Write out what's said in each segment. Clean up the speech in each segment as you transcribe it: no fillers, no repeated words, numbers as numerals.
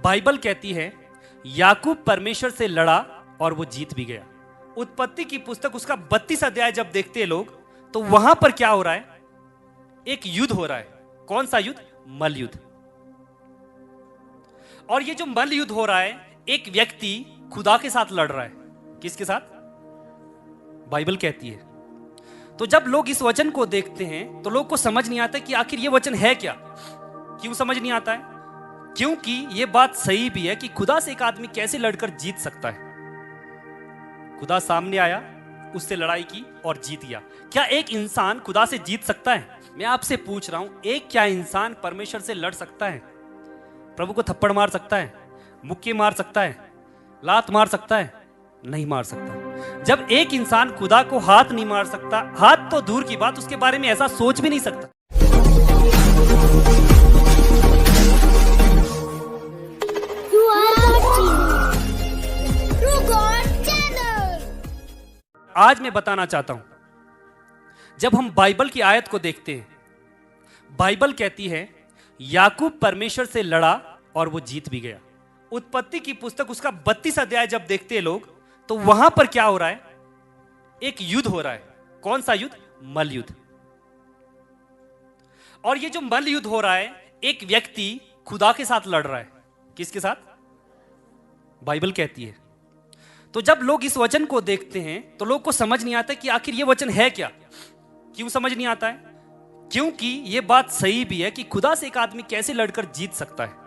Bible कहती है याकूब परमेश्वर से लड़ा और वो जीत भी गया। उत्पत्ति की पुस्तक उसका 32 अध्याय जब देखते हैं लोग, तो वहां पर क्या हो रहा है? एक युद्ध हो रहा है। कौन सा युद्ध? मल्ल युद्ध। और ये जो मल्ल युद्ध हो रहा है, एक व्यक्ति खुदा के साथ लड़ रहा है। किसके साथ? बाइबल कहती है। तो जब लोग इस वचन को देखते हैं तो लोग को समझ नहीं आता कि आखिर ये वचन है क्या। क्यों समझ नहीं आता है? क्योंकि ये बात सही भी है कि खुदा से एक आदमी कैसे लड़कर जीत सकता है। खुदा सामने आया, उससे लड़ाई की और जीत गया। क्या एक इंसान खुदा से जीत सकता है? मैं आपसे पूछ रहा हूं, एक क्या इंसान परमेश्वर से लड़ सकता है? प्रभु को थप्पड़ मार सकता है? मुक्के मार सकता है? लात मार सकता है? नहीं मार सकता। जब एक इंसान खुदा को हाथ नहीं मार सकता, हाथ तो दूर की बात, उसके बारे में ऐसा सोच भी नहीं सकता। आज मैं बताना चाहता हूं, जब हम बाइबल की आयत को देखते हैं, बाइबल कहती है याकूब परमेश्वर से लड़ा और वो जीत भी गया। उत्पत्ति की पुस्तक उसका 32 अध्याय जब देखते हैं लोग, तो वहां पर क्या हो रहा है? एक युद्ध हो रहा है। कौन सा युद्ध? मल्ल युद्ध। और ये जो मल्ल युद्ध हो रहा है, एक व्यक्ति खुदा के साथ लड़ रहा है। किसके साथ? बाइबल कहती है। तो जब लोग इस वचन को देखते हैं तो लोग को समझ नहीं आता कि आखिर ये वचन है क्या। क्यों समझ नहीं आता है? क्योंकि ये बात सही भी है कि खुदा से एक आदमी कैसे लड़कर जीत सकता है।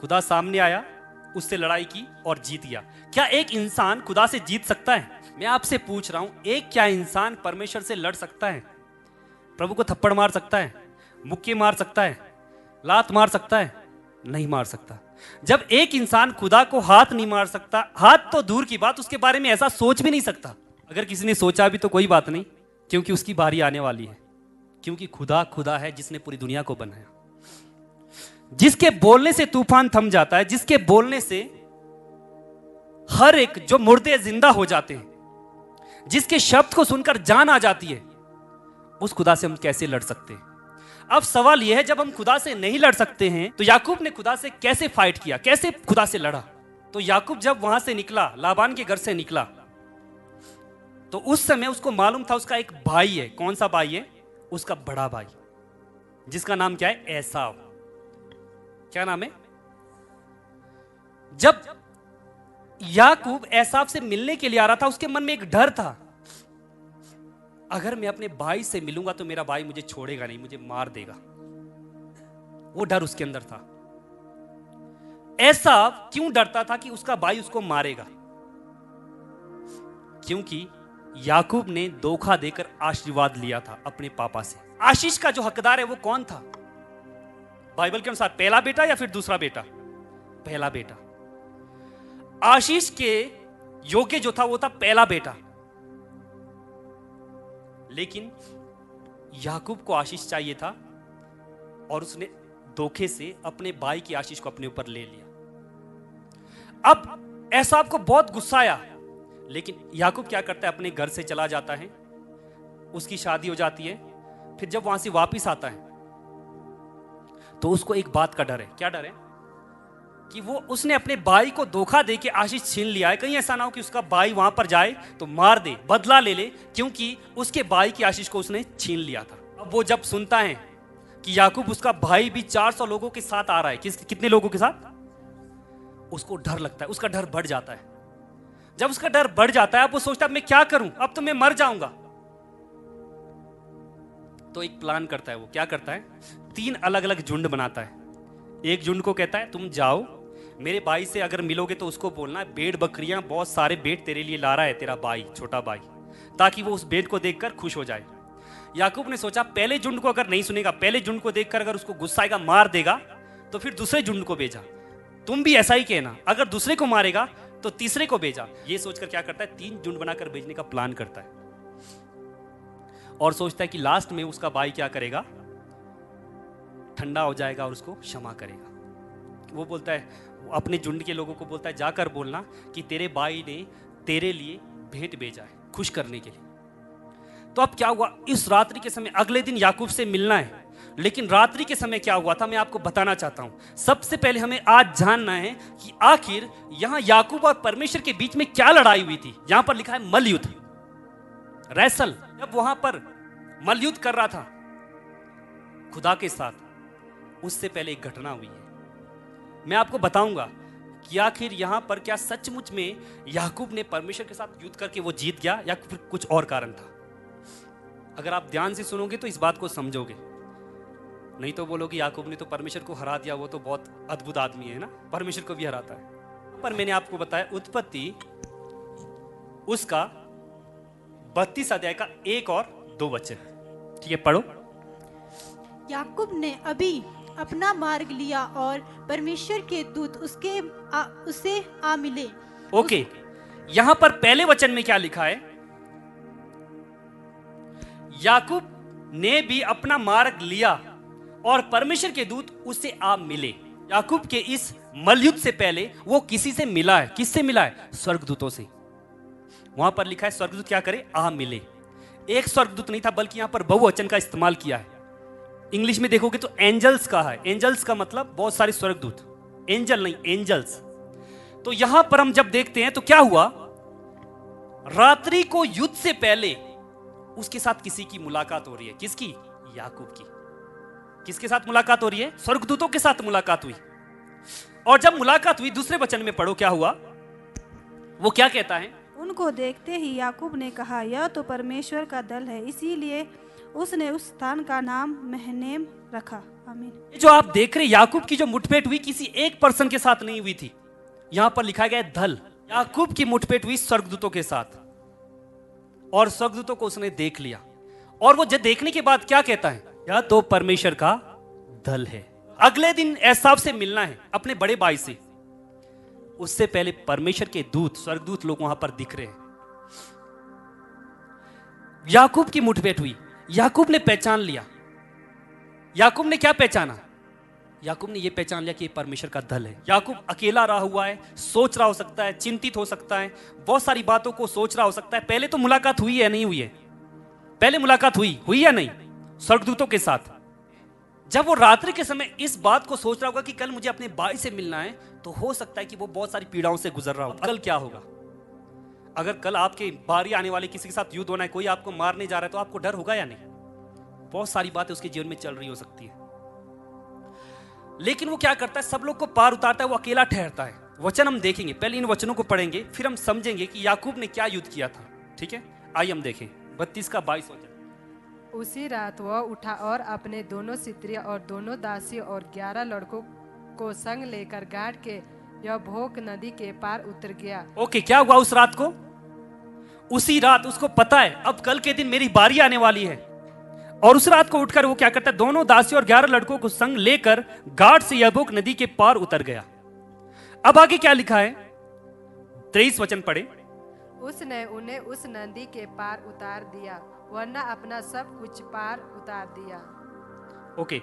खुदा सामने आया, उससे लड़ाई की और जीत गया। क्या एक इंसान खुदा से जीत सकता है? मैं आपसे पूछ रहा हूं, एक क्या इंसान परमेश्वर से लड़ सकता है? प्रभु को थप्पड़ मार सकता है? मुक्के मार सकता है? लात मार सकता है? नहीं मार सकता। जब एक इंसान खुदा को हाथ नहीं मार सकता, हाथ तो दूर की बात, उसके बारे में ऐसा सोच भी नहीं सकता। अगर किसी ने सोचा भी तो कोई बात नहीं, क्योंकि उसकी बारी आने वाली है। क्योंकि खुदा खुदा है जिसने पूरी दुनिया को बनाया, जिसके बोलने से तूफान थम जाता है, जिसके बोलने से हर एक जो मुर्दे जिंदा हो जाते हैं, जिसके शब्द को सुनकर जान आ जाती है, उस खुदा से हम कैसे लड़ सकते हैं? अब सवाल यह है, जब हम खुदा से नहीं लड़ सकते हैं तो याकूब ने खुदा से कैसे फाइट किया, कैसे खुदा से लड़ा? तो याकूब जब वहां से निकला, लाबान के घर से निकला, तो उस समय उसको मालूम था उसका एक भाई है। कौन सा भाई है? उसका बड़ा भाई, जिसका नाम क्या है? एसाव। क्या नाम है? जब याकूब एसाव से मिलने के लिए आ रहा था, उसके मन में एक डर था, अगर मैं अपने भाई से मिलूंगा तो मेरा भाई मुझे छोड़ेगा नहीं, मुझे मार देगा। वो डर उसके अंदर था। एसाव क्यों डरता था कि उसका भाई उसको मारेगा? क्योंकि याकूब ने धोखा देकर आशीर्वाद लिया था अपने पापा से। आशीष का जो हकदार है वो कौन था बाइबल के अनुसार? पहला बेटा या फिर दूसरा बेटा? पहला बेटा। आशीष के योग्य जो था वो था पहला बेटा। लेकिन याकूब को आशीष चाहिए था और उसने धोखे से अपने भाई की आशीष को अपने ऊपर ले लिया। अब एसाव को बहुत गुस्सा आया, लेकिन याकूब क्या करता है? अपने घर से चला जाता है, उसकी शादी हो जाती है। फिर जब वहां से वापस आता है तो उसको एक बात का डर है। क्या डर है? कि वो उसने अपने भाई को धोखा देके आशीष छीन लिया है। कहीं ऐसा ना हो कि उसका भाई वहां पर जाए तो मार दे, बदला ले ले, क्योंकि उसके भाई की आशीष को उसने छीन लिया था। अब वो जब सुनता है कि याकूब उसका भाई भी 400 लोगों के साथ आ रहा है, कितने लोगों के साथ? उसको डर लगता है, उसका डर बढ़ जाता है। जब उसका डर बढ़ जाता है, अब वो सोचता है मैं क्या करूं, अब तो मैं मर जाऊंगा। तो एक प्लान करता है। वो क्या करता है? 3 अलग अलग झुंड बनाता है। एक झुंड को कहता है तुम जाओ, मेरे भाई से अगर मिलोगे तो उसको बोलना भेड़ बकरियां, बहुत सारे भेड़ तेरे लिए ला रहा है तेरा भाई, छोटा भाई, ताकि वो उस भेड़ को देखकर खुश हो जाए। याकूब ने सोचा पहले झुंड को अगर नहीं सुनेगा, पहले झुंड को देखकर अगर उसको गुस्सा आएगा, मार देगा, तो फिर दूसरे झुंड को भेजा, तुम भी ऐसा ही कहना, अगर दूसरे को मारेगा तो तीसरे को भेजा। ये सोचकर क्या करता है? 3 झुंड बनाकर भेजने का प्लान करता है और सोचता है कि लास्ट में उसका भाई क्या करेगा? ठंडा हो जाएगा और उसको क्षमा करेगा। वो बोलता है, अपने झुंड के लोगों को बोलता है जाकर बोलना कि तेरे भाई ने तेरे लिए भेंट भेजा है, खुश करने के लिए। तो अब क्या हुआ, इस रात्रि के समय अगले दिन याकूब से मिलना है, लेकिन रात्रि के समय क्या हुआ था मैं आपको बताना चाहता हूं। सबसे पहले हमें आज जानना है कि आखिर यहां याकूब और परमेश्वर के बीच में क्या लड़ाई हुई थी। यहां पर लिखा है मलयुद्ध, रैसल। जब वहां पर मलयुद्ध कर रहा था खुदा के साथ, उससे पहले एक घटना हुई है। मैं आपको बताऊंगा कि आखिर यहां पर क्या सचमुच में याकूब ने परमेश्वर के साथ युद्ध करके वो जीत गया या फिर कुछ और कारण था। अगर आप ध्यान से सुनोगे तो इस बात को समझोगे, नहीं तो बोलोगे याकूब ने तो परमेश्वर को हरा दिया, वो तो बहुत अद्भुत आदमी है ना, परमेश्वर को भी हराता है। पर मैंने आपको बताया उत्पत्ति उसका 32 अध्याय का 1 और 2 वचन, ठीक है, पढ़ो। याकूब ने अभी अपना मार्ग लिया और परमेश्वर के दूत उसे आ मिले। ओके, यहां पर पहले वचन में क्या लिखा है, याकूब ने भी अपना मार्ग लिया और परमेश्वर के दूत उसे आ मिले। याकूब के इस मलयुद्ध से पहले वो किसी से मिला है। किससे मिला है? स्वर्गदूतों से। वहां पर लिखा है स्वर्गदूत क्या करे? आ मिले। एक स्वर्गदूत नहीं था, बल्कि यहां पर बहुवचन का इस्तेमाल किया है। इंग्लिश में देखोगे तो एंजल्स का है। एंजल्स का मतलब बहुत सारे स्वर्गदूत, एंजल नहीं, एंजल्स। तो यहां पर हम जब देखते हैं तो क्या हुआ, रात्रि को युद्ध से पहले उसके साथ किसी की मुलाकात हो रही है। किसकी? याकूब की। किसके साथ मुलाकात हो रही है? स्वर्गदूतों के साथ मुलाकात हुई। और जब मुलाकात हुई, दूसरे वचन में पढ़ो क्या हुआ, वो क्या कहता है? उनको देखते ही याकूब ने कहा, यह तो परमेश्वर का दल है, इसीलिए उसने उस स्थान का नाम महनेम रखा। आमीन। जो आप देख रहे याकूब की जो मुठभेड़ हुई किसी एक पर्सन के साथ नहीं हुई थी। यहां पर लिखा गया है दल। याकूब की मुठभेड़ हुई स्वर्गदूतों के साथ, और स्वर्गदूतों को उसने देख लिया। और वो जब देखने के बाद क्या कहता है? यह तो परमेश्वर का दल है। अगले दिन एसाव से मिलना है, अपने बड़े भाई से। उससे पहले परमेश्वर के दूत, स्वर्गदूत लोग वहां पर दिख रहे हैं। याकूब की मुठभेड़ हुई, याकूब ने पहचान लिया। याकूब ने क्या पहचाना? याकूब ने यह पहचान लिया कि यह परमेश्वर का दल है। याकूब अकेला रहा हुआ है, सोच रहा हो सकता है, चिंतित हो सकता है, बहुत सारी बातों को सोच रहा हो सकता है। पहले तो मुलाकात हुई है नहीं हुई है? पहले मुलाकात हुई या नहीं स्वर्गदूतों के साथ? जब वो रात्रि के समय इस बात को सोच रहा होगा कि कल मुझे अपने भाई से मिलना है, तो हो सकता है कि वो बहुत सारी पीड़ाओं से गुजर रहा हो। कल क्या होगा? अगर कल आपके बारी आने वाले किसी के साथ युद्ध होना है, कोई आपको मारने जा रहा है, तो आपको डर होगा या नहीं? बहुत सारी बातें उसके जीवन में चल रही हो सकती है। लेकिन वो क्या करता है? सब लोग को पार उतारता है, वो अकेला ठहरता है। वचन हम देखेंगे, पहले इन वचनों को पढ़ेंगे, फिर हम समझेंगे कि याकूब ने क्या युद्ध किया था। ठीक है, आइए हम देखें 32 का 22 वचन। उसी रात वह उठा और अपने दोनों स्त्रियां और दोनों दासी और 11 लड़कों को संग लेकर घाट के यब्बोक नदी के पार उतर गया। ओके, क्या हुआ उस रात को? उसी रात उसको पता है अब कल के दिन मेरी बारी आने वाली है, और उस रात को उठकर वो क्या करता है? दोनों दासी और 11 लड़कों को संग लेकर घाट से यब्बोक नदी के पार उतर गया। अब आगे क्या लिखा है? 23 वचन पढ़े। उसने उन्हें उस नदी के पार उतार दिया, वरना अपना सब कुछ पार उतार दिया। ओके,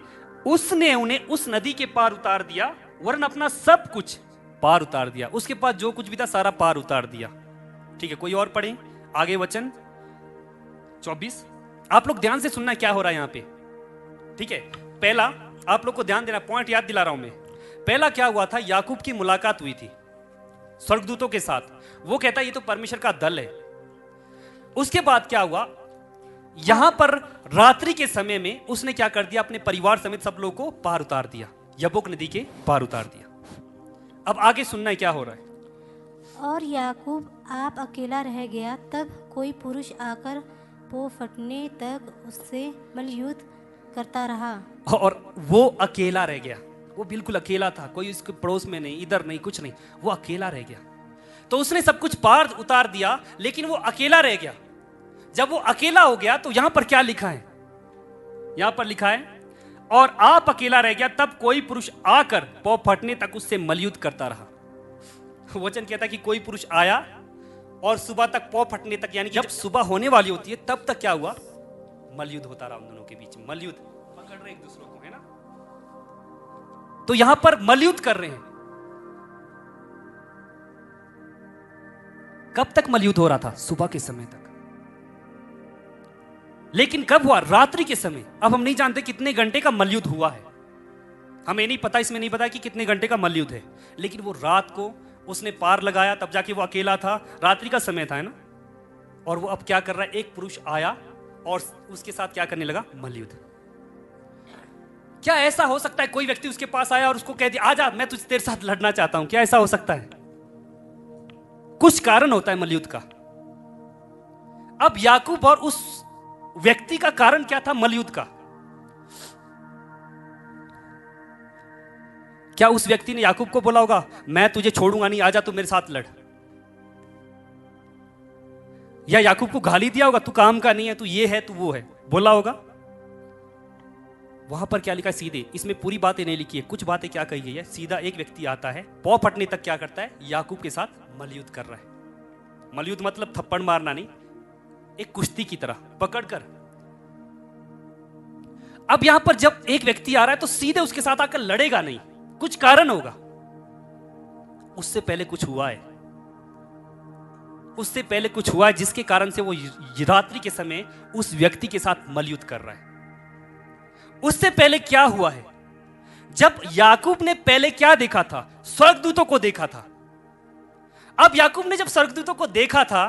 उसने उन्हें उस नदी के पार उतार दिया, वरना अपना सब कुछ पार उतार दिया। उसके पास जो कुछ भी था सारा पार उतार दिया। ठीक है, कोई और पढ़े आगे वचन 24। आप लोग ध्यान से सुनना क्या हो रहा है यहां पे। ठीक है, पहला आप लोग को ध्यान देना, पॉइंट याद दिला रहा हूं मैं। पहला क्या हुआ था? याकूब की मुलाकात हुई थी स्वर्गदूतों के साथ। वो कहता है ये तो परमेश्वर का दल है। उसके बाद क्या हुआ? यहां पर रात्रि के समय में उसने क्या कर दिया? अपने परिवार समेत सब लोगों को पार उतार दिया, यब्बोक नदी के पार उतार दिया। अब आगे सुनना है क्या हो रहा है। और याकूब आप अकेला रह गया, तब कोई पुरुष आकर पो फटने तक उससे मलयुद्ध करता रहा। और वो अकेला रह गया, वो बिल्कुल अकेला था, कोई उसके पड़ोस में नहीं, इधर नहीं, कुछ नहीं, वो अकेला रह गया। तो उसने सब कुछ पार उतार दिया, लेकिन वो अकेला रह गया। जब वो अकेला हो गया तो यहां पर क्या लिखा है? यहां पर लिखा है और आप अकेला रह गया, तब कोई पुरुष आकर पौ फटने तक उससे मलयुद्ध करता रहा। वचन कहता है कि कोई पुरुष आया और सुबह तक पौ फटने तक, यानी कि जब सुबह होने वाली होती है तब तक क्या हुआ? मलयुद्ध होता रहा उन दोनों के बीच। मलयुद्ध पकड़ रहे एक दूसरे को, है ना? तो यहां पर मलयुद्ध कर रहे हैं। कब तक मलयुद्ध हो रहा था? सुबह के समय तक। लेकिन कब हुआ? रात्रि के समय। अब हम नहीं जानते कितने घंटे का मलयुद्ध हुआ है, हमें नहीं पता, इसमें नहीं पता कि कितने घंटे का मलयुद्ध है, लेकिन वो रात को उसने पार लगाया, तब जाके वो अकेला था, रात्रि का समय था, है ना। और वो अब क्या कर रहा है? एक पुरुष आया और उसके साथ क्या करने लगा? मलयुद्ध। क्या ऐसा हो सकता है कोई व्यक्ति उसके पास आया और उसको कह दिया आजा मैं तुझे तेरे साथ लड़ना चाहता हूं? क्या ऐसा हो सकता है? कुछ कारण होता है मलयुद्ध का। अब याकूब और उस व्यक्ति का कारण क्या था मलयुद्ध का? क्या उस व्यक्ति ने याकूब को बोला होगा मैं तुझे छोड़ूंगा नहीं, आजा तू मेरे साथ लड़? या याकूब को गाली दिया होगा तू काम का नहीं है, तू ये है तू वो है, बोला होगा? वहां पर क्या लिखा है? सीधे, इसमें पूरी बातें नहीं लिखी है, कुछ बातें क्या कही गई है। सीधा एक व्यक्ति आता है, पौ फटने तक क्या करता है? याकूब के साथ मलयुद्ध कर रहा है। मलयुद्ध मतलब थप्पड़ मारना नहीं, एक कुश्ती की तरह पकड़कर। अब यहां पर जब एक व्यक्ति आ रहा है तो सीधे उसके साथ आकर लड़ेगा नहीं, कुछ कारण होगा। उससे पहले कुछ हुआ है, उससे पहले कुछ हुआ है जिसके कारण से वो रात्रि के समय उस व्यक्ति के साथ मलयुद्ध कर रहा है। उससे पहले क्या हुआ है? जब याकूब ने पहले क्या देखा था? स्वर्गदूतों को देखा था। अब याकूब ने जब स्वर्गदूतों को देखा था,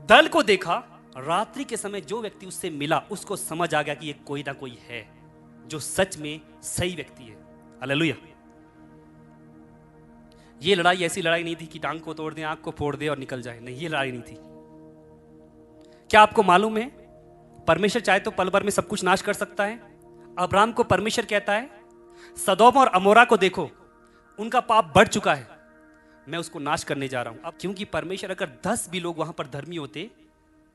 दल को देखा, रात्रि के समय जो व्यक्ति उससे मिला उसको समझ आ गया कि ये कोई ना कोई है जो सच में सही व्यक्ति है। हालेलुया। ये लड़ाई ऐसी लड़ाई नहीं थी कि टांग को तोड़ दे, आंख को फोड़ दे और निकल जाए, नहीं, ये लड़ाई नहीं थी। क्या आपको मालूम है परमेश्वर चाहे तो पल भर में सब कुछ नाश कर सकता है। अब्राहम को परमेश्वर कहता है सदोम और अमोरा को देखो, उनका पाप बढ़ चुका है, मैं उसको नाश करने जा रहा हूं। अब क्योंकि परमेश्वर अगर 10 भी लोग वहां पर धर्मी होते,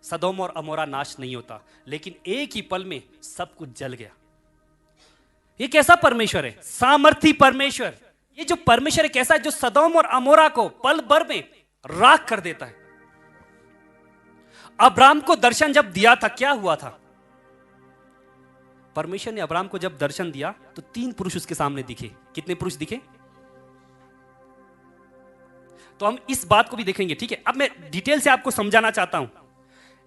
सदोम और अमोरा नाश नहीं होता, लेकिन एक ही पल में सब कुछ जल गया। ये कैसा परमेश्वर है? सामर्थी परमेश्वर। ये जो परमेश्वर है कैसा है? जो सदोम और अमोरा को पल भर में राख कर देता है। अब्राहम को दर्शन जब दिया था क्या हुआ था? परमेश्वर ने अब्राहम को जब दर्शन दिया तो 3 पुरुष उसके सामने दिखे। कितने पुरुष दिखे? तो हम इस बात को भी देखेंगे, ठीक है। अब मैं डिटेल से आपको समझाना चाहता हूं।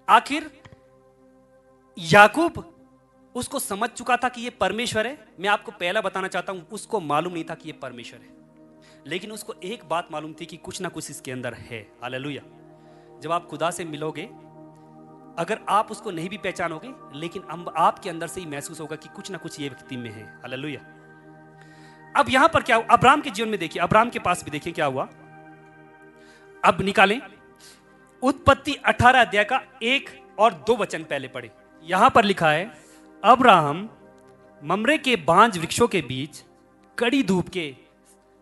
आखिर याकूब उसको समझ चुका था कि ये परमेश्वर है। मैं आपको पहला बताना चाहता हूं, उसको मालूम नहीं था कि ये परमेश्वर है, लेकिन उसको एक बात मालूम थी कि कुछ ना कुछ इसके अंदर है। हालेलुया। जब आप खुदा से मिलोगे, अगर आप उसको नहीं भी पहचानोगे, लेकिन आपके अंदर से ही महसूस होगा कि कुछ ना कुछ ये व्यक्ति में है। हालेलुया। अब यहां पर क्या हुआ? अब्राहम के जीवन में देखिए, अब्राहम के पास भी देखिए क्या हुआ। अब निकालें उत्पत्ति 18 अध्याय का 1 और 2 वचन पहले पढ़े। यहां पर लिखा है अब्राहम ममरे के बांज वृक्षों के बीच कड़ी धूप के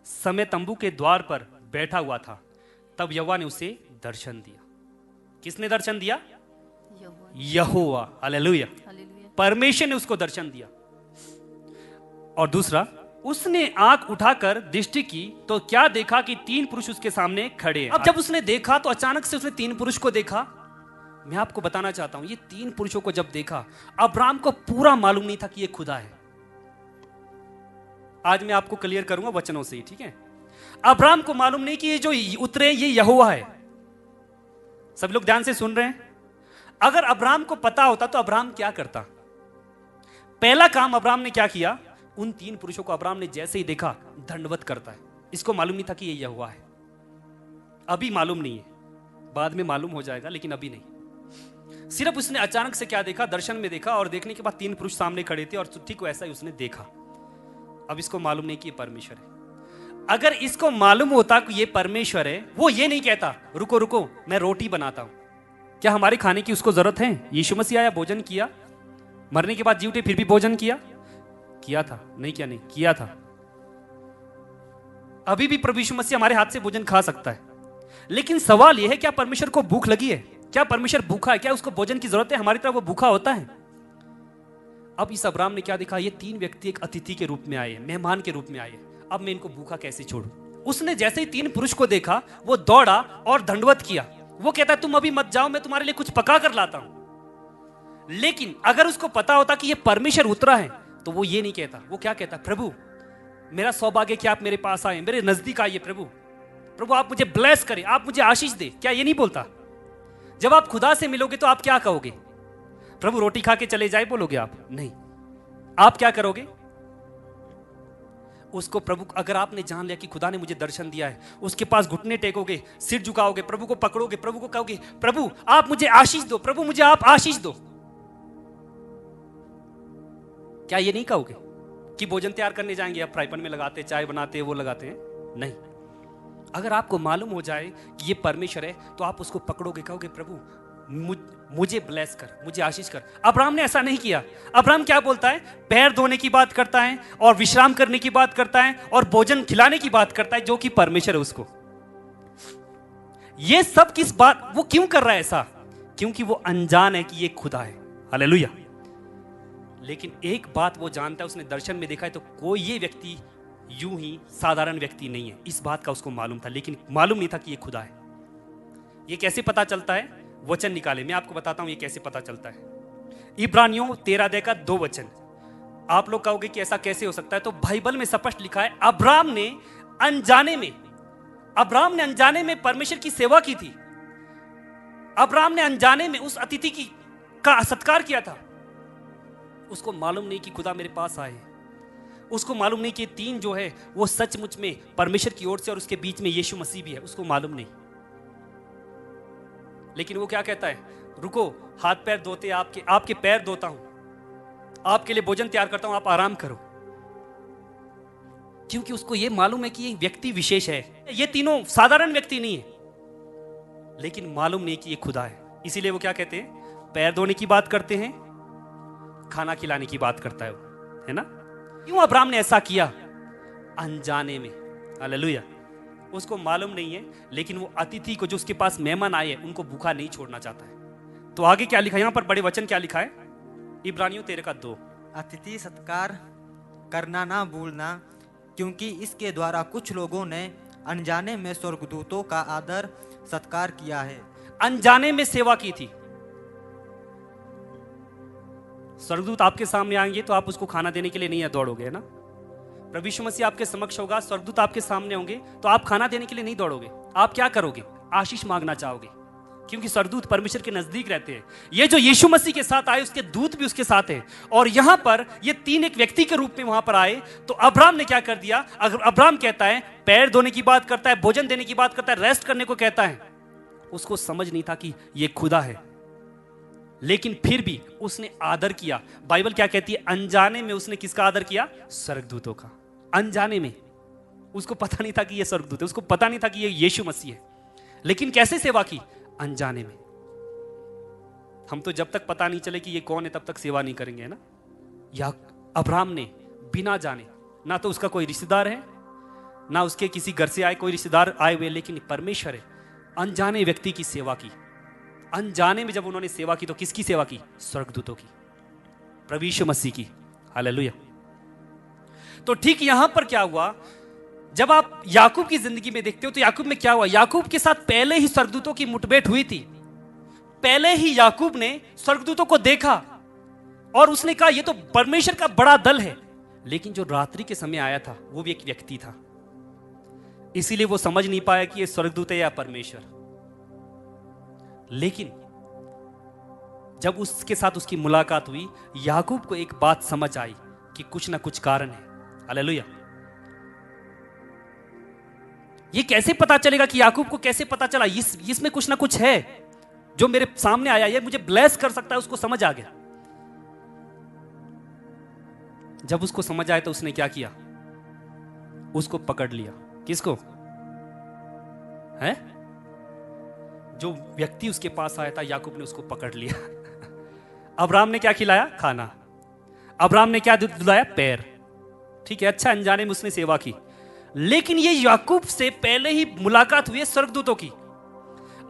समय तंबू के द्वार पर बैठा हुआ था, तब यहोवा ने उसे दर्शन दिया। किसने दर्शन दिया? यहोवा। हालेलुया। परमेश्वर ने उसको दर्शन दिया। और दूसरा, उसने आंख उठाकर दृष्टि की तो क्या देखा कि 3 पुरुष उसके सामने खड़े हैं। अब जब उसने देखा तो अचानक से उसने 3 पुरुष को देखा। मैं आपको बताना चाहता हूं, ये 3 पुरुषों को जब देखा, अब्राहम को पूरा मालूम नहीं था कि ये खुदा है। आज मैं आपको क्लियर करूंगा वचनों से ही, ठीक है। अब्राहम को मालूम नहीं कि ये जो उतरे ये यहोवा है। सब लोग ध्यान से सुन रहे हैं? अगर अब्राहम को पता होता तो अब्राहम क्या करता? पहला काम अब्राहम ने क्या किया? उन 3 पुरुषों को अब्राहम ने जैसे ही देखा दंडवत करता है। इसको मालूम नहीं था कि ये यहोवा है। अभी मालूम नहीं है, बाद में मालूम हो जाएगा, लेकिन अभी नहीं। सिर्फ उसने अचानक से क्या देखा? दर्शन में देखा, और देखने के बाद 3 पुरुष सामने खड़े थे और ठीक वैसा ही उसने देखा। अब इसको मालूम नहीं कि ये परमेश्वर है। अगर इसको मालूम होता कि ये परमेश्वर है, वो ये नहीं कहता रुको रुको मैं रोटी बनाता हूं। क्या हमारे खाने की उसको जरूरत है? यीशु मसीह आया, भोजन किया, मरने के बाद जी उठे, फिर भी भोजन किया था? नहीं, क्या नहीं किया था? अभी भी प्रभु यीशु मसीह हमारे हाथ से भोजन खा सकता है। लेकिन सवाल यह है, क्या परमेश्वर को भूख लगी है? क्या परमेश्वर भूखा है? क्या उसको भोजन की जरूरत है? हमारी तरह वो भूखा होता है? अब इस अब्राहम ने क्या देखा? ये 3 व्यक्ति एक अतिथि के रूप में आए, मेहमान के रूप में आए। अब मैं इनको भूखा कैसे छोड़ूं? उसने जैसे ही 3 पुरुष को देखा, वो दौड़ा और दंडवत किया। वो कहता है तुम अभी मत जाओ, मैं तुम्हारे लिए कुछ पका कर लाता हूं। लेकिन अगर उसको पता होता कि ये परमेश्वर उतरा है तो वो ये नहीं कहता। वो क्या कहता? प्रभु मेरा सौभाग्य कि आप मेरे पास आए, मेरे नजदीक आइए प्रभु, प्रभु आप मुझे ब्लेस करें, आप मुझे आशीष दे। क्या ये नहीं बोलता? जब आप खुदा से मिलोगे तो आप क्या कहोगे? प्रभु रोटी खा के चले जाए बोलोगे आप? नहीं। आप क्या करोगे? उसको प्रभु, अगर आपने जान लिया कि खुदा ने मुझे दर्शन दिया है, उसके पास घुटने टेकोगे, सिर झुकाओगे, प्रभु को पकड़ोगे, प्रभु को कहोगे प्रभु आप मुझे आशीष दो, प्रभु मुझे आप आशीष दो। क्या ये नहीं कहोगे कि भोजन तैयार करने जाएंगे, आप फ्राई पैन में लगाते, चाय बनाते, वो लगाते हैं? नहीं। अगर आपको मालूम हो जाए कि ये परमेश्वर है तो आप उसको पकड़ोगे, कहोगे प्रभु मुझे ब्लेस कर, मुझे आशीष कर। अब्राहम ने ऐसा नहीं किया। अब्राहम क्या बोलता है? पैर धोने की बात करता है और विश्राम करने की बात करता है और भोजन खिलाने की बात करता है, जो कि परमेश्वर है उसको। ये सब किस बात, वो क्यों कर रहा है ऐसा? क्योंकि वो अनजान है कि ये खुदा है। हालेलुया। लेकिन एक बात वो जानता है, उसने दर्शन में देखा है, तो कोई ये व्यक्ति यूं ही साधारण व्यक्ति नहीं है, इस बात का उसको मालूम था, लेकिन मालूम नहीं था कि ये खुदा है। ये कैसे पता चलता है? वचन निकाले, मैं आपको बताता हूं ये कैसे पता चलता है। इब्रानियों 13 अध्याय का 2 वचन। आप लोग कहोगे कि ऐसा कैसे हो सकता है? तो बाइबल में स्पष्ट लिखा है, अब्राहम ने अनजाने में परमेश्वर की सेवा की थी। अब्राहम ने अनजाने में उस अतिथि का सत्कार किया था। उसको मालूम नहीं कि खुदा मेरे पास आए, उसको मालूम नहीं कि तीन जो है वो सचमुच में परमेश्वर की ओर से और उसके बीच में यीशु मसीह भी है, उसको मालूम नहीं। लेकिन वो क्या कहता है? रुको, हाथ पैर धोते, आपके पैर धोता हूं, आपके लिए भोजन तैयार करता हूं, आप आराम करो। क्योंकि उसको ये मालूम है कि ये व्यक्ति विशेष है, ये तीनों साधारण व्यक्ति नहीं है, लेकिन मालूम नहीं कि ये खुदा है। इसीलिए वो क्या कहते हैं? पैर धोने की बात करते हैं, खाना खिलाने की बात करता है वो, है ना? क्यों अब्राहम ने ऐसा किया? अनजाने में। हालेलुया। उसको मालूम नहीं है, लेकिन वो अतिथि को, जो उसके पास मेहमान आए हैं, उनको भूखा नहीं छोड़ना चाहता है। तो आगे क्या लिखा है? यहां पर बड़े वचन क्या लिखा है? इब्रानियों 13 का 2। अतिथि सत्कार करना ना भूलना, क्योंकि इसके द्वारा कुछ लोगों ने अनजाने में स्वर्गदूतों का आदर सत्कार किया है। अनजाने में सेवा की थी। स्वर्गदूत आपके सामने आएंगे तो आप उसको खाना देने के लिए नहीं दौड़ोगे, है ना? प्रभु यीशु मसीह आपके समक्ष होगा, स्वर्गदूत आपके सामने होंगे, तो आप खाना देने के लिए नहीं दौड़ोगे। आप क्या करोगे? आशीष मांगना चाहोगे, क्योंकि स्वर्गदूत परमेश्वर के नजदीक रहते हैं। ये जो यीशु मसीह के साथ आए, उसके दूत भी उसके साथ हैं। और यहां पर ये तीन एक व्यक्ति के रूप में वहां पर आए, तो अब्राहम ने क्या कर दिया? अब्राहम कहता है, पैर धोने की बात करता है, भोजन देने की बात करता है, रेस्ट करने को कहता है। उसको समझ नहीं था कि ये खुदा है, लेकिन फिर भी उसने आदर किया। बाइबल क्या कहती है? अनजाने में उसने किसका आदर किया? स्वर्गदूतों का। अनजाने में, उसको पता नहीं था कि ये स्वर्गदूत है, उसको पता नहीं था कि ये यीशु मसीह है, लेकिन कैसे सेवा की? अनजाने में। हम तो जब तक पता नहीं चले कि ये कौन है, तब तक सेवा नहीं करेंगे, है ना? या अब्राहम ने बिना जाने, ना तो उसका कोई रिश्तेदार है, ना उसके किसी घर से आए कोई रिश्तेदार आए हुए, लेकिन परमेश्वर है, अनजाने व्यक्ति की सेवा की। अनजाने में जब उन्होंने सेवा की, तो किसकी सेवा की? स्वर्गदूतों की, प्रभु यीशु मसीह की। हालेलुया। तो ठीक यहां पर क्या हुआ? जब आप याकूब की जिंदगी में देखते हो, तो याकूब में क्या हुआ? याकूब के साथ पहले ही स्वर्गदूतों की मुठभेड़ हुई थी। पहले ही याकूब ने स्वर्गदूतों को देखा और उसने कहा ये तो परमेश्वर का बड़ा दल है। लेकिन जो रात्रि के समय आया था, वो भी एक व्यक्ति था, इसीलिए वो समझ नहीं पाया कि ये स्वर्गदूत है या परमेश्वर। लेकिन जब उसके साथ उसकी मुलाकात हुई, याकूब को एक बात समझ आई कि कुछ ना कुछ कारण है। हालेलुया। ये कैसे पता चलेगा? कि याकूब को कैसे पता चला इसमें कुछ ना कुछ है जो मेरे सामने आया, ये मुझे ब्लेस कर सकता है। उसको समझ आ गया। जब उसको समझ आया तो उसने क्या किया? उसको पकड़ लिया। किसको? है जो व्यक्ति उसके पास आया था, याकूब ने उसको पकड़ लिया। अब्राहम ने क्या खिलाया? खाना। अब्राहम ने क्या दिलाया? पैर। ठीक है, अच्छा, अनजाने में उसने सेवा की। लेकिन ये याकूब से पहले ही मुलाकात हुई है स्वर्गदूतों की।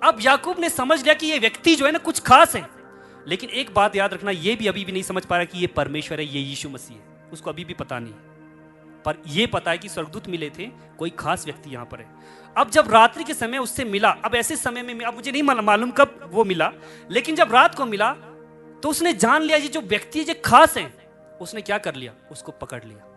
अब याकूब ने समझ लिया कि ये व्यक्ति जो है ना कुछ खास है। लेकिन एक बात याद रखना, ये भी अभी भी नहीं समझ पा रहा कि ये परमेश्वर है, ये यीशु मसीह है। उसको अभी भी पता नहीं, पर ये पता है कि स्वर्गदूत मिले थे, कोई खास व्यक्ति यहां पर है। अब जब रात्रि के समय उससे मिला, अब ऐसे समय में, अब मुझे नहीं मालूम कब वो मिला, लेकिन जब रात को मिला तो उसने जान लिया ये जो व्यक्ति जो खास है। उसने क्या कर लिया? उसको पकड़ लिया।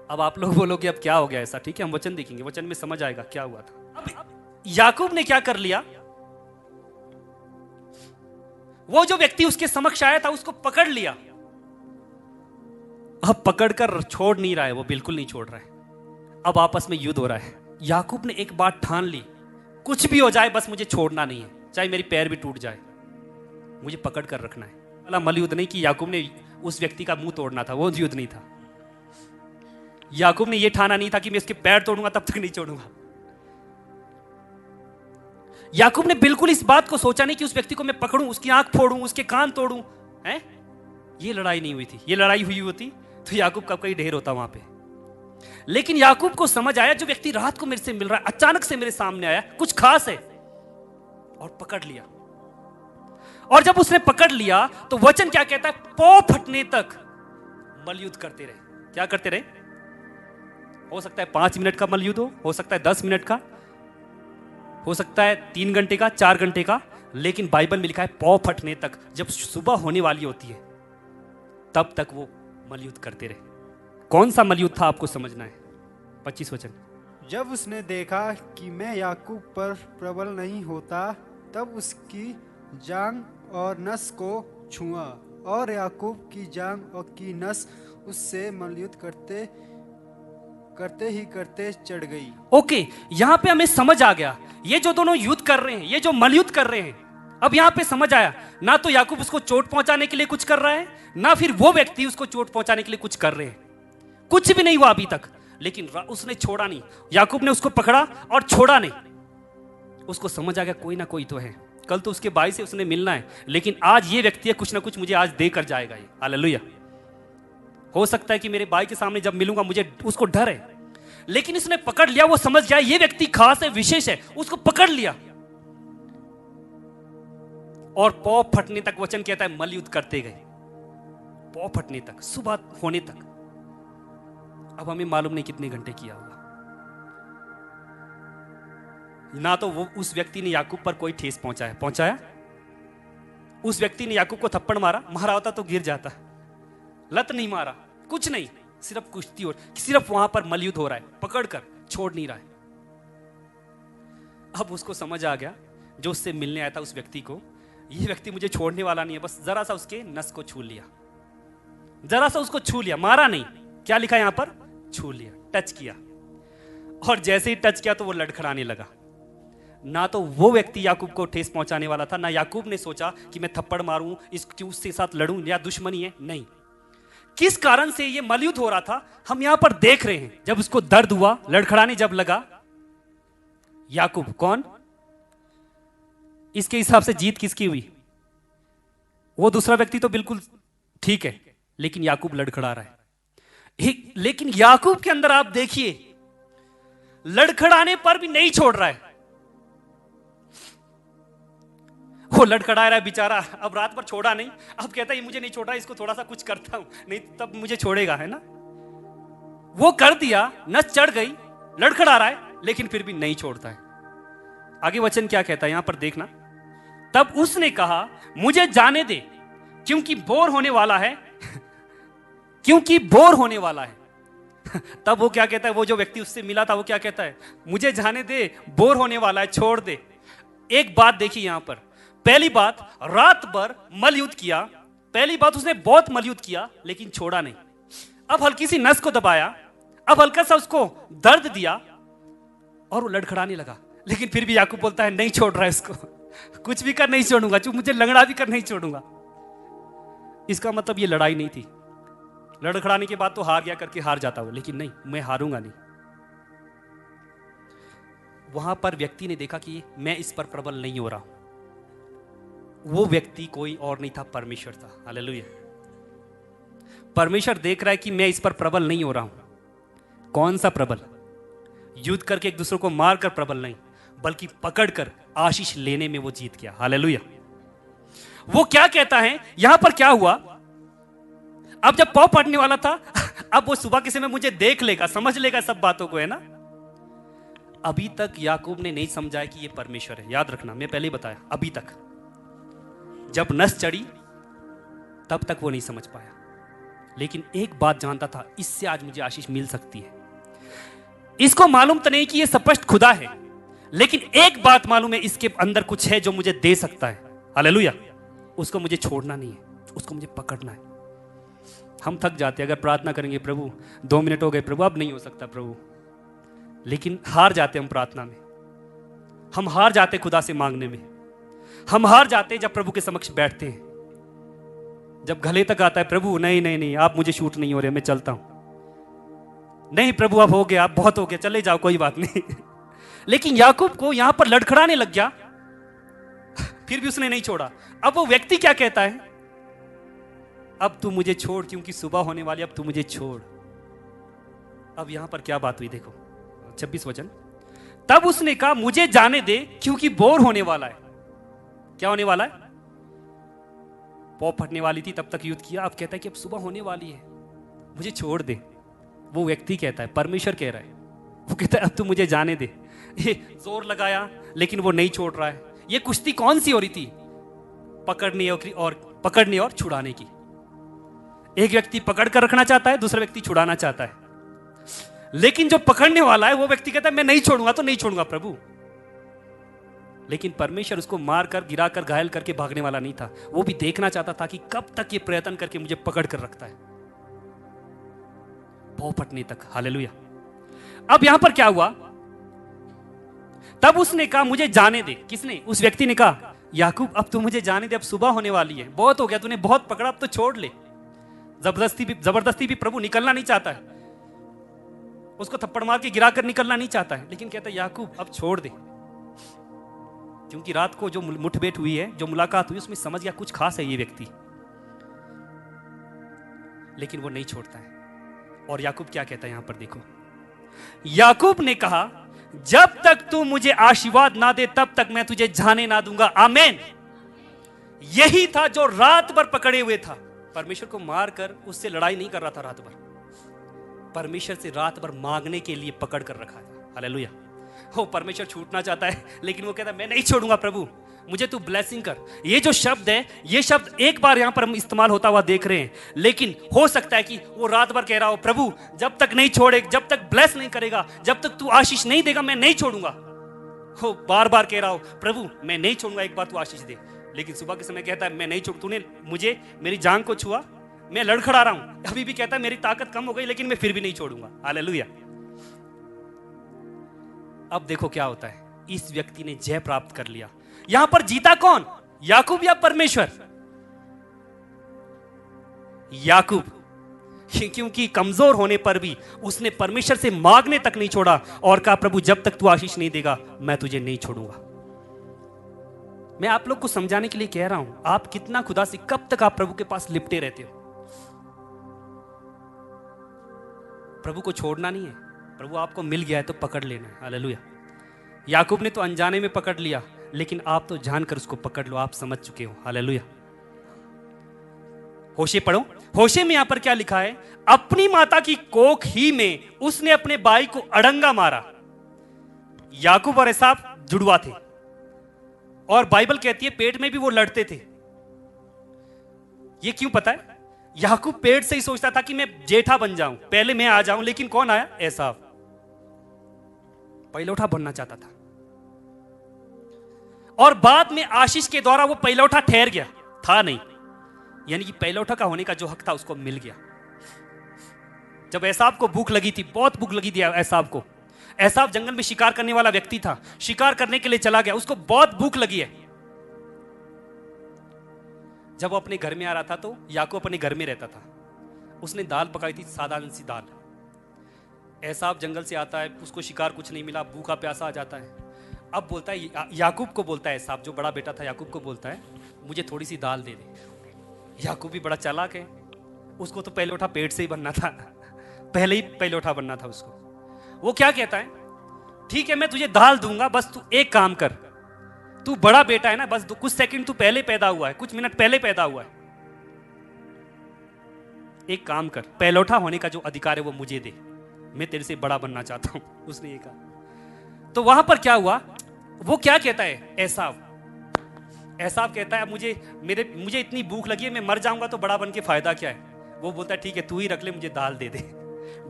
अब आप लोग बोलोगे अब क्या हो गया ऐसा? ठीक है, हम वचन देखेंगे, वचन में समझ आएगा क्या हुआ था। अब याकूब ने क्या कर लिया? वो जो व्यक्ति उसके समक्ष आया था उसको पकड़ लिया। अब पकड़कर छोड़ नहीं रहा है, वो बिल्कुल नहीं छोड़ रहा है। अब आपस में युद्ध हो रहा है। याकूब ने एक बात ठान ली, कुछ भी हो जाए बस मुझे छोड़ना नहीं है, चाहे मेरी पैर भी टूट जाए, मुझे पकड़ कर रखना है। वाला मल युद्ध नहीं कि याकूब ने उस व्यक्ति का मुंह तोड़ना था, वो युद्ध नहीं था। याकूब ने यह ठाना नहीं था कि मैं इसके पैर तोड़ूंगा तब तक नहीं छोड़ूंगा। याकूब ने बिल्कुल इस बात को सोचा नहीं कि उस व्यक्ति को मैं पकड़ूं, उसकी आंख फोड़ूं, उसके कान तोड़ूं। हैं? ये लड़ाई नहीं हुई थी। ये लड़ाई हुई होती तो याकूब का कोई ढेर होता वहां पे। लेकिन याकूब को समझ आया जो व्यक्ति रात को मेरे से मिल रहा है, अचानक से मेरे सामने आया, कुछ खास है, और पकड़ लिया। और जब उसने पकड़ लिया तो वचन क्या कहता है? पौ फटने तक मलयुद्ध करते रहे। क्या करते रहे? हो सकता है 5 मिनट का मलयुद्ध हो सकता है 10 मिनट का, हो सकता है 3 घंटे का, 4 घंटे का, लेकिन बाइबल में लिखा है पौ फटने तक। जब सुबह होने वाली होती है तब तक वो मलयुद्ध करते रहे। कौन सा मलयुद्ध था आपको समझना है। 25 वचन। जब उसने देखा कि मैं याकूब पर प्रबल नहीं होता, तब उसकी जांग और नस को छुआ, और याकूब की जांग और की नस उससे मलयुद्ध करते चढ़ गई। ओके, यहां पे हमें समझ आ गया, ये जो दोनों युद्ध कर रहे हैं, ये जो मलयुद्ध कर रहे हैं, अब यहां पे समझ आया, ना तो याकूब उसको चोट पहुंचाने के लिए कुछ कर रहा है, ना फिर वो व्यक्ति उसको चोट पहुंचाने के लिए कुछ कर रहे हैं। कुछ भी नहीं हुआ अभी तक, लेकिन उसने छोड़ा नहीं। याकूब ने उसको पकड़ा और छोड़ा नहीं। उसको समझ आ गया कोई ना कोई तो है, कल तो उसके भाई से उसने मिलना है, लेकिन आज ये व्यक्ति है, कुछ ना कुछ मुझे आज देकर जाएगा ये। हालेलुया। हो सकता है कि मेरे भाई के सामने जब मिलूंगा मुझे उसको डर है, लेकिन इसने पकड़ लिया। वो समझ गया ये व्यक्ति खास है, विशेष है, उसको पकड़ लिया। और पौ फटने तक वचन कहता है मलयुद्ध करते गए, पौ फटने तक, सुबह होने तक। अब हमें मालूम नहीं कितने घंटे किया होगा। ना तो वो उस व्यक्ति ने याकूब पर कोई ठेस पहुंचाया। उस व्यक्ति ने याकूब को थप्पड़ मारा होता तो गिर जाता। लत नहीं मारा, कुछ नहीं, सिर्फ कुश्ती और सिर्फ वहां पर मलयुद्ध हो रहा है, पकड़कर छोड़ नहीं रहा है। अब उसको समझ आ गया, जो उससे मिलने आया था उस व्यक्ति को, ये व्यक्ति मुझे छोड़ने वाला नहीं है। बस जरा सा उसके नस को छू लिया, जरा सा उसको छू लिया, मारा नहीं। क्या लिखा यहां पर? छू लिया, टच किया। और जैसे ही टच किया तो वो लड़खड़ाने लगा। ना तो वो व्यक्ति याकूब को ठेस पहुंचाने वाला था, ना याकूब ने सोचा कि मैं थप्पड़ मारूं, उसके साथ लड़ूं या दुश्मनी है, नहीं। किस कारण से ये मलयुद्ध हो रहा था हम यहां पर देख रहे हैं। जब उसको दर्द हुआ, लड़खड़ाने जब लगा, याकूब कौन? इसके हिसाब से जीत किसकी हुई? वो दूसरा व्यक्ति तो बिल्कुल ठीक है, लेकिन याकूब लड़खड़ा रहा है। लेकिन याकूब के अंदर आप देखिए, लड़खड़ाने पर भी नहीं छोड़ रहा है। वो लड़खड़ा रहा है बेचारा। अब रात भर छोड़ा नहीं, अब कहता है ये मुझे नहीं छोड़ रहा, इसको थोड़ा सा कुछ करता हूं, नहीं तब मुझे छोड़ेगा, है ना। वो कर दिया, नस चढ़ गई, लड़खड़ा रहा है, लेकिन फिर भी नहीं छोड़ता है। आगे वचन क्या कहता है यहां पर देखना। तब उसने कहा मुझे जाने दे, क्योंकि बोर होने वाला है क्योंकि बोर होने वाला है। तब वो क्या कहता है? वो जो व्यक्ति उससे मिला था वो क्या कहता है? मुझे जाने दे, बोर होने वाला है, छोड़ दे। एक बात देखिए यहां पर, पहली बात, रात भर मलयुद्ध किया, पहली बात उसने बहुत मलयुद्ध किया, लेकिन छोड़ा नहीं। अब हल्की सी नस को दबाया, अब हल्का सा उसको दर्द दिया और वो लड़खड़ाने लगा, लेकिन फिर भी याकूब बोलता है नहीं छोड़ रहा है इसको, कुछ भी कर नहीं छोड़ूंगा, चुप मुझे लंगड़ा भी कर नहीं छोड़ूंगा। इसका मतलब ये लड़ाई नहीं थी। लड़खड़ाने के बाद तो हार गया करके हार जाता वो, लेकिन नहीं, मैं हारूंगा नहीं। वहां पर व्यक्ति ने देखा कि मैं इस पर प्रबल नहीं हो रहा हूं। वो व्यक्ति कोई और नहीं था, परमेश्वर था। हालेलुया। परमेश्वर देख रहा है कि मैं इस पर प्रबल नहीं हो रहा हूं। कौन सा प्रबल? युद्ध करके एक दूसरे को मारकर प्रबल नहीं, बल्कि पकड़कर आशीष लेने में वो जीत गया। हालेलुया। वो क्या कहता है यहां पर? क्या हुआ? अब जब पाँव पड़ने वाला था, अब वो सुबह के समय मुझे देख लेगा, समझ लेगा सब बातों को, है ना। अभी तक याकूब ने नहीं समझा कि ये परमेश्वर है। याद रखना, मैं पहले ही बताया, अभी तक जब नस चढ़ी तब तक वो नहीं समझ पाया, लेकिन एक बात जानता था, इससे आज मुझे आशीष मिल सकती है। इसको मालूम तो नहीं कि ये स्पष्ट खुदा है, लेकिन एक बात मालूम है, इसके अंदर कुछ है जो मुझे दे सकता है। हालेलुया। उसको मुझे छोड़ना नहीं है, उसको मुझे पकड़ना है। हम थक जाते हैं अगर प्रार्थना करेंगे, प्रभु 2 मिनट हो गए प्रभु, अब नहीं हो सकता प्रभु, लेकिन हार जाते हम प्रार्थना में, हम हार जाते खुदा से मांगने में, हम हार जाते जब प्रभु के समक्ष बैठते हैं, जब गले तक आता है प्रभु नहीं नहीं नहीं आप मुझे शूट नहीं हो रहे, मैं चलता हूं, नहीं प्रभु अब हो गया, अब बहुत हो गया, चले जाओ कोई बात नहीं। लेकिन याकूब को यहां पर लड़खड़ाने लग गया, फिर भी उसने नहीं छोड़ा। अब वो व्यक्ति क्या कहता है, अब तू मुझे छोड़ क्योंकि सुबह होने वाली, अब तू मुझे छोड़। अब यहां पर क्या बात हुई देखो 26 वचन, तब उसने कहा मुझे जाने दे क्योंकि बोर होने वाला है। क्या होने वाला है? पौ फटने वाली थी तब तक युद्ध किया, अब कहता है कि अब सुबह होने वाली है, मुझे छोड़ दे। वो व्यक्ति कहता है, परमेश्वर कह रहा है, वो कहता है अब तू मुझे जाने दे। ये जोर लगाया लेकिन वो नहीं छोड़ रहा है। ये कुश्ती कौन सी हो रही थी? पकड़ने और छुड़ाने की। एक व्यक्ति पकड़ कर रखना चाहता है, दूसरा व्यक्ति छुड़ाना चाहता है, लेकिन जो पकड़ने वाला है वो व्यक्ति कहता है मैं नहीं छोड़ूंगा तो नहीं छोड़ूंगा प्रभु। लेकिन परमेश्वर उसको मार कर गिरा कर घायल करके भागने वाला नहीं था, वो भी देखना चाहता था कि कब तक ये प्रयत्न करके मुझे पकड़ कर रखता है, पौ फटने तक। हालेलुया। अब यहां पर क्या हुआ, तब उसने कहा मुझे जाने दे। किसने? उस व्यक्ति ने कहा याकूब अब तू मुझे जाने दे, अब सुबह होने वाली है, बहुत हो गया, तूने बहुत पकड़ा, अब तो छोड़ ले। जबरदस्ती भी प्रभु निकलना नहीं चाहता है, उसको थप्पड़ मार के गिरा कर निकलना नहीं चाहता है, लेकिन कहता है याकूब अब छोड़ दे, क्योंकि रात को जो मुठभेड़ हुई है, जो मुलाकात हुई, उसमें समझ गया कुछ खास है ये व्यक्ति, लेकिन वो नहीं छोड़ता है। और याकूब क्या कहता है यहां पर देखो, याकूब ने कहा जब तक तू मुझे आशीर्वाद ना दे तब तक मैं तुझे जाने ना दूंगा। आमेन। यही था जो रात भर पकड़े हुए था, परमेश्वर को मारकर उससे लड़ाई नहीं कर रहा था रात भर, परमेश्वर से रात भर मांगने के लिए पकड़ कर रखा था। हालेलुया। हो परमेश्वर छूटना चाहता है, लेकिन वो कहता है मैं नहीं छोड़ूंगा प्रभु, मुझे तू ब्लेसिंग कर। ये जो शब्द है, ये शब्द एक बार यहां पर हम इस्तेमाल होता हुआ देख रहे हैं, लेकिन हो सकता है कि वो रात भर कह रहा हो प्रभु जब तक नहीं छोड़े, जब तक ब्लेस नहीं करेगा, जब तक तू आशीष नहीं देगा मैं नहीं छोड़ूंगा। हो बार बार कह रहा हो प्रभु मैं नहीं छोड़ूंगा, एक बार तू आशीष दे, लेकिन सुबह के समय कहता है मैं नहीं छोड़, तूने मुझे मेरी जान को छुआ, मैं लड़खड़ा रहा हूं, अभी भी कहता है मेरी ताकत कम हो गई लेकिन मैं फिर भी नहीं छोड़ूंगा। हालेलुया। अब देखो क्या होता है, इस व्यक्ति ने जय प्राप्त कर लिया। यहां पर जीता कौन? याकूब या परमेश्वर? याकूब, क्योंकि कमजोर होने पर भी उसने परमेश्वर से मांगने तक नहीं छोड़ा और कहा प्रभु जब तक तू आशीष नहीं देगा मैं तुझे नहीं छोड़ूंगा। मैं आप लोग को समझाने के लिए कह रहा हूं, आप कितना खुदा से कब तक आप प्रभु के पास लिपटे रहते हो? प्रभु को छोड़ना नहीं है, प्रभु आपको मिल गया है तो पकड़ लेना है। हालेलुया। याकूब ने तो अनजाने में पकड़ लिया, लेकिन आप तो जानकर उसको पकड़ लो, आप समझ चुके हो। हालेलुया। होशे पढ़ो, होशे में यहां पर क्या लिखा है, अपनी माता की कोख ही में उसने अपने भाई को अड़ंगा मारा। याकूब और एसाव जुड़वा थे और बाइबल कहती है पेट में भी वो लड़ते थे। ये क्यों पता है? याकूब पेट से ही सोचता था कि मैं जेठा बन जाऊं, पहले मैं आ जाऊं, लेकिन कौन आया? एसाव। पहिलौठा बनना चाहता था और बाद में आशीष के द्वारा वो पहिलौठा ठहर गया था नहीं, यानी कि पहिलौठा का होने का जो हक था उसको मिल गया। जब एसाव को भूख लगी थी, बहुत भूख लगी थी एसाव को, एसाव जंगल में शिकार करने वाला व्यक्ति था, शिकार करने के लिए चला गया, उसको बहुत भूख लगी है। जब वो अपने घर में आ रहा था तो याकूब अपने घर में रहता था, उसने दाल पकाई थी, साधारण सी दाल। एसाव जंगल से आता है, उसको शिकार कुछ नहीं मिला, भूखा प्यासा आ जाता है। अब बोलता है याकूब को, बोलता है एसाव जो बड़ा बेटा था याकूब को, बोलता है मुझे थोड़ी सी दाल दे दे। याकूब भी बड़ा चालाक है, उसको तो पहिलौठा पेट से ही बनना था, पहले ही पहिलौठा बनना था उसको। वो क्या कहता है, ठीक है मैं तुझे दाल दूंगा, बस तू एक काम कर, तू बड़ा बेटा है ना, बस कुछ सेकंड तू पहले पैदा हुआ है, कुछ मिनट पहले पैदा हुआ है, एक काम कर, पहिलौठा होने का जो अधिकार है वो मुझे दे, मैं तेरे से बड़ा बनना चाहता हूं। उसने ये कहा। तो वहां पर क्या हुआ, वो क्या कहता है एसाव कहता है मुझे इतनी भूख लगी है, मैं मर जाऊंगा तो बड़ा बन के फायदा क्या है? वो बोलता है ठीक है तू ही रख ले, मुझे दाल दे दे।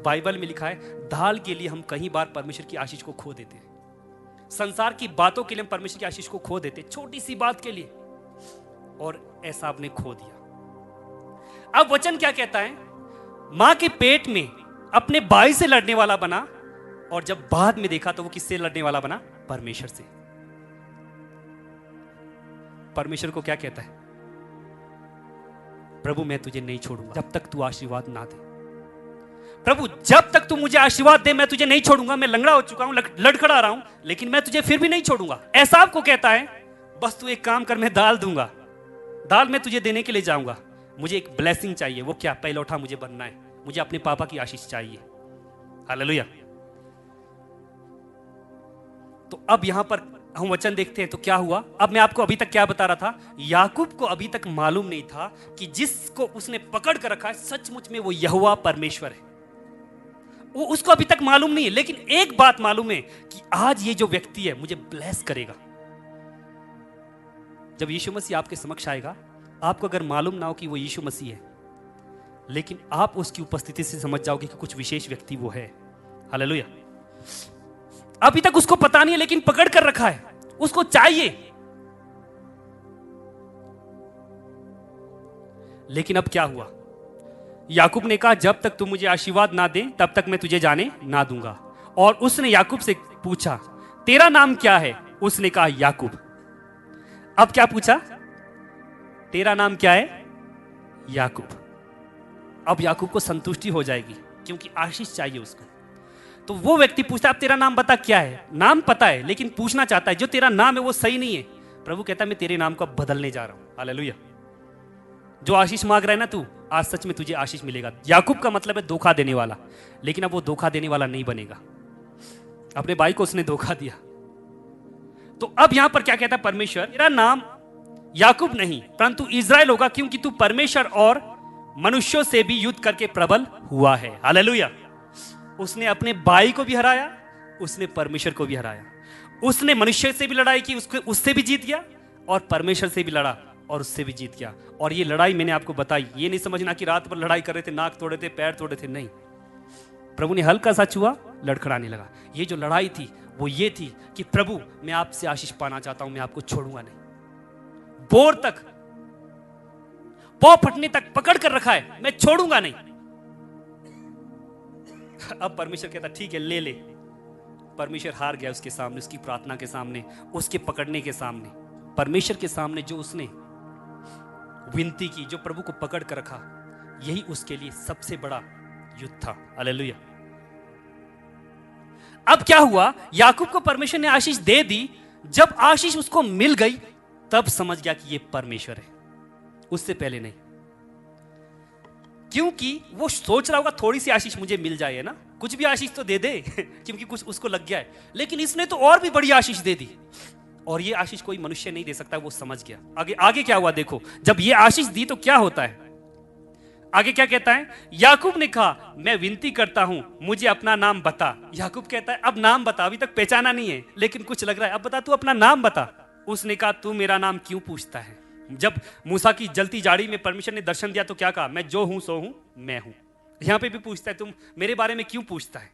बाइबल में लिखा है दाल के लिए हम कई बार परमेश्वर की आशीष को खो देते हैं, संसार की बातों के लिए हम परमेश्वर की आशीष को खो देते, छोटी सी बात के लिए। और एसाव ने खो दिया। अब वचन क्या कहता है? मां के पेट में अपने भाई से लड़ने वाला बना, और जब बाद में देखा तो वो किससे लड़ने वाला बना? परमेश्वर से। परमेश्वर को क्या कहता है? प्रभु मैं तुझे नहीं छोड़ूंगा जब तक तू आशीर्वाद ना दे। प्रभु जब तक तू मुझे आशीर्वाद दे मैं तुझे नहीं छोड़ूंगा। मैं लंगड़ा हो चुका हूं, लड़खड़ा रहा हूं, लेकिन मैं तुझे फिर भी नहीं छोड़ूंगा। एसाव को कहता है बस तू एक काम कर, मैं दाल दूंगा, दाल मैं तुझे देने के लिए जाऊंगा। मुझे एक ब्लेसिंग चाहिए। वो क्या? पहलौठा मुझे बनना है, मुझे अपने पापा की आशीष चाहिए। हालेलुया। तो अब यहां पर हम वचन देखते हैं तो क्या हुआ। अब मैं आपको अभी तक क्या बता रहा था? याकूब को अभी तक मालूम नहीं था कि जिसको उसने पकड़ कर रखा है सचमुच में वो यहोवा परमेश्वर है। वो उसको अभी तक मालूम नहीं है, लेकिन एक बात मालूम है कि आज ये जो व्यक्ति है मुझे ब्लेस करेगा। जब यीशु मसीह आपके समक्ष आएगा, आपको अगर मालूम ना हो कि वो यीशु मसीह है, लेकिन आप उसकी उपस्थिति से समझ जाओगे कि कुछ विशेष व्यक्ति वो है। हालेलुया। अभी तक उसको पता नहीं है, लेकिन पकड़ कर रखा है, उसको चाहिए। लेकिन अब क्या हुआ? याकूब ने कहा जब तक तू मुझे आशीर्वाद ना दे तब तक मैं तुझे जाने ना दूंगा। और उसने याकूब से पूछा तेरा नाम क्या है? उसने कहा याकूब। अब क्या पूछा? तेरा नाम क्या है? याकूब। अब याकूब को संतुष्टि हो जाएगी क्योंकि आशीष चाहिए उसको। तो वो व्यक्ति पूछता है अब तेरा नाम बता क्या है? नाम पता है लेकिन पूछना चाहता है जो तेरा नाम है वो सही नहीं है। प्रभु कहता है मैं तेरे नाम को बदलने जा रहा हूं। हालेलुया। जो आशीष मांग रहा है ना तू, आज सच में तुझे आशीष मिलेगा। याकूब का मतलब है धोखा देने वाला, लेकिन अब वो धोखा देने वाला नहीं बनेगा। अपने भाई को उसने धोखा दिया। तो अब यहां पर क्या कहता है परमेश्वर? तेरा नाम याकूब नहीं परंतु इज़राइल होगा, क्योंकि तू परमेश्वर और मनुष्यों से भी युद्ध करके प्रबल हुआ है। हालेलुया। उसने अपने भाई को भी हराया, उसने परमेश्वर को भी हराया। उसने मनुष्य से भी लड़ाई की, उससे भी जीत गया, और परमेश्वर से भी लड़ा और उससे भी जीत गया। और ये लड़ाई मैंने आपको बताई, ये नहीं समझना कि रात भर लड़ाई कर रहे थे, नाक तोड़े थे, पैर तोड़े थे, नहीं। प्रभु ने हल्का सा छुआ, लड़खड़ाने लगा। ये जो लड़ाई थी वो ये थी कि प्रभु मैं आपसे आशीष पाना चाहता हूं, मैं आपको छोड़ूंगा नहीं। बोर तक, पौ फटने तक पकड़ कर रखा है, मैं छोड़ूंगा नहीं। अब परमेश्वर कहता ठीक है ले ले। परमेश्वर हार गया उसके सामने, उसकी प्रार्थना के सामने, उसके पकड़ने के सामने, परमेश्वर के सामने जो उसने विनती की, जो प्रभु को पकड़ कर रखा, यही उसके लिए सबसे बड़ा युद्ध था। हालेलुया। अब क्या हुआ? याकूब को परमेश्वर ने आशीष दे दी। जब आशीष उसको मिल गई तब समझ गया कि ये परमेश्वर है, उससे पहले नहीं। क्योंकि वो सोच रहा होगा थोड़ी सी आशीष मुझे मिल जाए, है ना, कुछ भी आशीष तो दे दे क्योंकि कुछ उसको लग गया है। लेकिन इसने तो और भी बड़ी आशीष दे दी, और ये आशीष कोई मनुष्य नहीं दे सकता। वो समझ गया। आगे क्या हुआ देखो। जब ये आशीष दी तो क्या होता है? आगे क्या कहता है? याकूब ने कहा मैं विनती करता हूं मुझे अपना नाम बता। याकूब कहता है अब नाम बता, अभी तक पहचाना नहीं है लेकिन कुछ लग रहा है, अब बता तू अपना नाम बता। उसने कहा तू मेरा नाम क्यों पूछता है? जब मूसा की जलती जाड़ी में परमेश्वर ने दर्शन दिया तो क्या कहा? मैं जो हूं सो हूं मैं हूं। यहां पे भी पूछता है तुम मेरे बारे में क्यों पूछता है?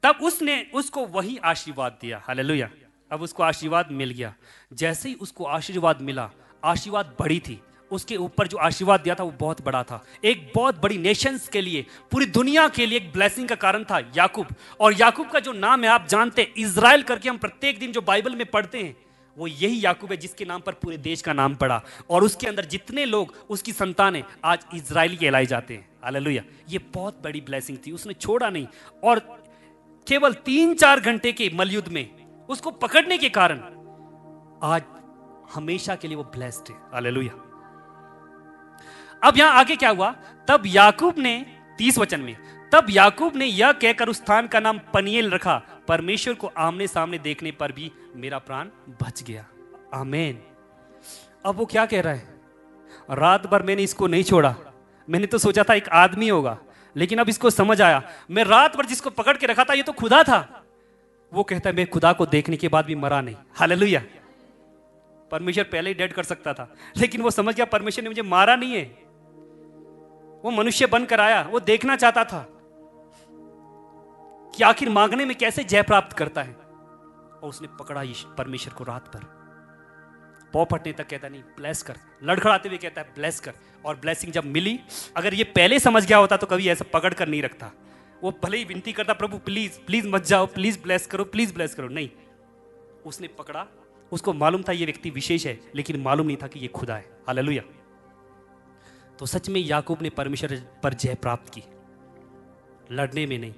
तब उसने उसको वही आशीर्वाद दिया। हालेलुया। अब उसको आशीर्वाद मिल गया। जैसे ही उसको आशीर्वाद मिला, आशीर्वाद बड़ी थी, उसके ऊपर जो आशीर्वाद दिया था वो बहुत बड़ा था। एक बहुत बड़ी नेशंस के लिए, पूरी दुनिया के लिए एक ब्लेसिंग का कारण था याकूब। और याकूब का जो नाम है आप जानते हैं, इज़राइल करके हम प्रत्येक दिन जो बाइबल में पढ़ते हैं वो यही याकूब है जिसके नाम पर पूरे देश का नाम पड़ा। और उसके अंदर जितने लोग उसकी संतान है आज इज़राइली कहलाए जाते हैं। हालेलुया। ये बहुत बड़ी ब्लेसिंग थी, उसने छोड़ा नहीं। और केवल 3-4 घंटे के मलयुद्ध में उसको पकड़ने के कारण आज हमेशा के लिए वो ब्लेस्ड है। हालेलुया। अब यहां आगे क्या हुआ? तब याकूब ने 30 वचन में, तब याकूब ने यह कहकर उस स्थान का नाम पनीएल रखा, परमेश्वर को आमने सामने देखने पर भी मेरा प्राण बच गया। आमीन। अब वो क्या कह रहा है? रात भर मैंने इसको नहीं छोड़ा, मैंने तो सोचा था एक आदमी होगा, लेकिन अब इसको समझ आया मैं रात भर जिसको पकड़ के रखा था ये तो खुदा था। वो कहता है मैं खुदा को देखने के बाद भी मरा नहीं। हालेलुया। परमेश्वर पहले ही डेड कर सकता था, लेकिन वो समझ गया परमेश्वर ने मुझे मारा नहीं है। वो मनुष्य बनकर आया, वो देखना चाहता था कि आखिर मांगने में कैसे जय प्राप्त करता है। और उसने पकड़ा परमेश्वर को रात भर। पौ फटने तक कहता नहीं ब्लेस कर, लड़खड़ाते हुए कहता है ब्लेस कर। और ब्लेसिंग जब मिली, अगर ये पहले समझ गया होता तो कभी ऐसा पकड़ कर नहीं रखता। वो भले ही विनती करता प्रभु प्लीज प्लीज मत जाओ, प्लीज ब्लेस करो, प्लीज ब्लेस करो, नहीं, उसने पकड़ा। उसको मालूम था ये व्यक्ति विशेष है, लेकिन मालूम नहीं था कि ये खुदा है। हालेलुया। तो सच में याकूब ने परमेश्वर पर जय प्राप्त की, लड़ने में नहीं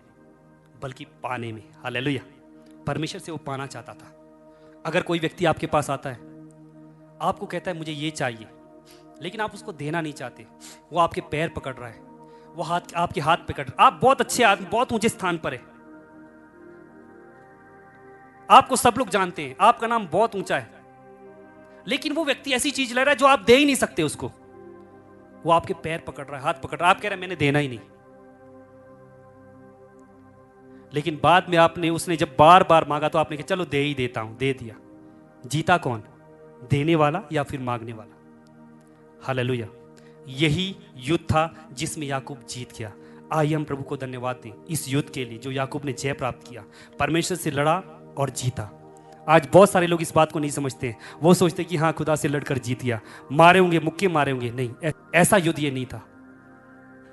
बल्कि पाने में। हालेलुया। परमेश्वर से वो पाना चाहता था। अगर कोई व्यक्ति आपके पास आता है, आपको कहता है मुझे ये चाहिए, लेकिन आप उसको देना नहीं चाहते, वो आपके पैर पकड़ रहा है, वो हाथ आपके हाथ पकड़, आप बहुत अच्छे आदमी, बहुत ऊंचे स्थान पर है, आपको सब लोग जानते हैं, आपका नाम बहुत ऊंचा है, लेकिन वो व्यक्ति ऐसी चीज ले रहा है जो आप दे ही नहीं सकते उसको। वो आपके पैर पकड़ रहा है, हाथ पकड़ रहा है, आप कह रहे हैं मैंने देना ही नहीं। लेकिन बाद में आपने, उसने जब बार बार मांगा तो आपने कहा चलो दे ही देता हूं, दे दिया। जीता कौन? देने वाला या फिर मांगने वाला? हालेलुया। यही युद्ध था जिसमें याकूब जीत गया। आइए हम प्रभु को धन्यवाद दें इस युद्ध के लिए जो याकूब ने जय प्राप्त किया, परमेश्वर से लड़ा और जीता। आज बहुत सारे लोग इस बात को नहीं समझते हैं, वो सोचते कि हाँ खुदा से लड़कर जीत गया, मारे होंगे, मुक्के मारे होंगे। नहीं, ऐसा युद्ध ये नहीं था,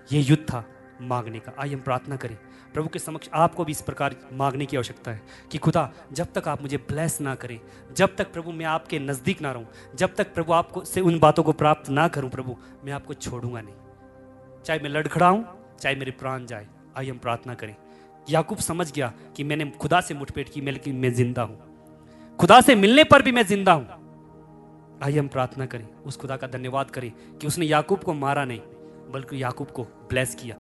ये युद्ध था मांगने का। आइए हम प्रार्थना करें प्रभु के समक्ष। आपको भी इस प्रकार मांगने की आवश्यकता है कि खुदा जब तक आप मुझे ब्लेस ना करें, जब तक प्रभु मैं आपके नज़दीक ना रहूं, जब तक प्रभु आपको से उन बातों को प्राप्त ना करूं, प्रभु मैं आपको छोड़ूंगा नहीं, चाहे मैं लड़खड़ाऊं, चाहे मेरे प्राण जाए। आइए हम प्रार्थना करें। याकूब समझ गया कि मैंने खुदा से मुठभेड़ की, लेकिन मैं जिंदा हूं, खुदा से मिलने पर भी मैं जिंदा हूं। आइए हम प्रार्थना करें, उस खुदा का धन्यवाद करें कि उसने याकूब को मारा नहीं बल्कि याकूब को ब्लेस किया।